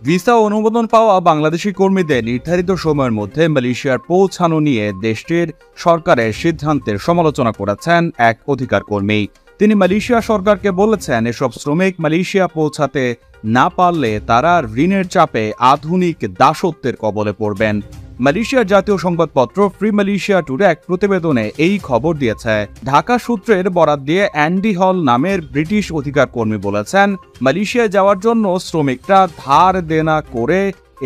Visa অনুমোদন পাওয়া বাংলাদেশি কর্মীদের নির্ধারিত সময়ের মধ্যে মালয়েশিয়ার পৌঁছানো নিয়ে দেশটির সরকারের সিদ্ধান্তের সমালোচনা করেছেন এক অধিকার কর্মী। তিনি মালয়েশিয়া সরকারকে বলেছেন, এসব শ্রমিক মালয়েশিয়া পৌঁছাতে না পারলে তারা ঋণের চাপে আধুনিক দাসত্বের কবলে পড়বেন। মালয়েশিয়ার জাতীয় সংবাদপত্র ফ্রি মালয়েশিয়া টুডে এক প্রতিবেদনে এই খবর দিয়েছে। ঢাকা সূত্রের বরাত দিয়ে অ্যান্ডি হল নামের ব্রিটিশ অধিকার কর্মী বলেছেন, মালয়েশিয়ায় যাওয়ার জন্য শ্রমিকরা ধার দেনা করে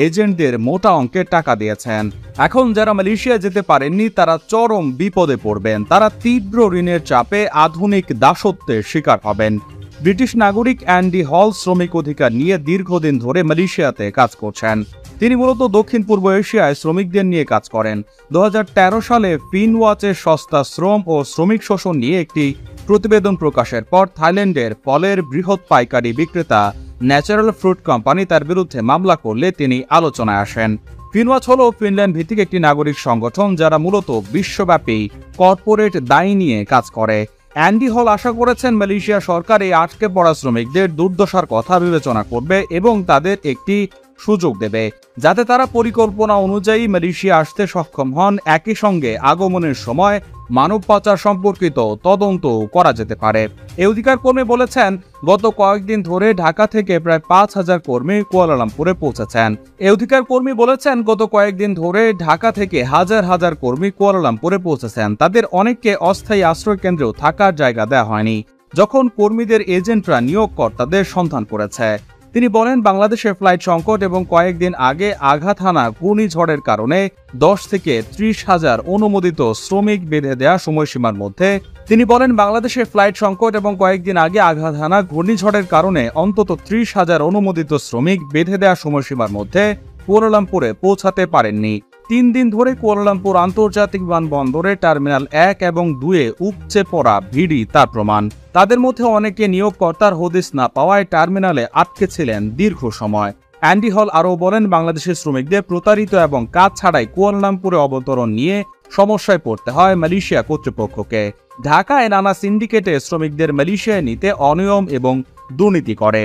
এজেন্টদের মোটা অঙ্কের টাকা দিয়েছেন। এখন যারা মালয়েশিয়া যেতে পারেননি তারা চরম বিপদে পড়বেন। তারা তীব্র ঋণের চাপে আধুনিক দাসত্বের শিকার হবেন। ব্রিটিশ নাগরিক অ্যান্ডি হল শ্রমিক অধিকার নিয়ে দীর্ঘদিন ধরে মালয়েশিয়াতে কাজ করছেন। তিনি মূলত দক্ষিণ পূর্ব এশিয়ায় শ্রমিকদের নিয়ে কাজ করেন। 2013 সালে ফিনওয়াচের সস্তা শ্রম ও শ্রমিক শোষণ নিয়ে একটি প্রতিবেদন প্রকাশের পর থাইল্যান্ডের ফলের বৃহৎ পাইকারি বিক্রেতা ন্যাচারাল ফ্রুট কোম্পানি তার বিরুদ্ধে মামলা করলে তিনি আলোচনায় আসেন। ফিনওয়াচ হল ফিনল্যান্ড ভিত্তিক একটি নাগরিক সংগঠন যারা মূলত বিশ্বব্যাপী কর্পোরেট দায় নিয়ে কাজ করে। অ্যান্ডি হল আশা করেছেন মালয়েশিয়া সরকার এই আটকে পড়া শ্রমিকদের দুর্দশার কথা বিবেচনা করবে এবং তাদের একটি সুযোগ দেবে যাতে তারা পরিকল্পনা অনুযায়ী মালয়েশিয়া আসতে সক্ষম হন। একই সঙ্গে আগমনের সময় মানব পাচার সম্পর্কিত তদন্ত করা যেতে পারে। এই অধিকার কর্মী বলেছেন, গত কয়েকদিন ধরে ঢাকা থেকে প্রায় 5,000 কর্মী কুয়ালালামপুরে পৌঁছেছেন। এই অধিকার কর্মী বলেছেন, গত কয়েকদিন ধরে ঢাকা থেকে হাজার হাজার কর্মী কুয়ালালামপুরে পৌঁছেছেন। তাদের অনেককে অস্থায়ী আশ্রয় কেন্দ্রেও থাকার জায়গা দেওয়া হয়নি, যখন কর্মীদের এজেন্টরা নিয়োগকর্তাদের সন্ধান করেছে। তিনি বলেন, বাংলাদেশের ফ্লাইট সংকট এবং কয়েকদিন আগে আঘাত হানা ঘূর্ণিঝড়ের কারণে 10 থেকে 30,000 অনুমোদিত শ্রমিক বেঁধে দেওয়া সময়সীমার মধ্যে বাংলাদেশের ফ্লাইট সংকট এবং কয়েকদিন আগে আঘাত হানা ঘূর্ণিঝড়ের কারণে অন্তত 30,000 অনুমোদিত শ্রমিক বেঁধে দেওয়া সময়সীমার মধ্যে কুয়ালালামপুরে পৌঁছাতে পারেননি। 3 দিন ধরে কুয়ালালামপুর আন্তর্জাতিক বিমানবন্দরে টার্মিনাল 1 এবং 2-এ উপচে পড়া ভিড়ই তার প্রমাণ। তাদের মধ্যে অনেকে নিয়োগকর্তার হদিস না পাওয়ায় টার্মিনালে আটকে ছিলেন দীর্ঘ সময়। অ্যান্ডি হল আরও বলেন, বাংলাদেশের শ্রমিকদের প্রতারিত এবং কাজ ছাড়াই কুয়ালালামপুরে অবতরণ নিয়ে সমস্যায় পড়তে হয় মালয়েশিয়া কর্তৃপক্ষকে। ঢাকায় নানা সিন্ডিকেটে শ্রমিকদের মালয়েশিয়ায় নিতে অনিয়ম এবং দুর্নীতি করে।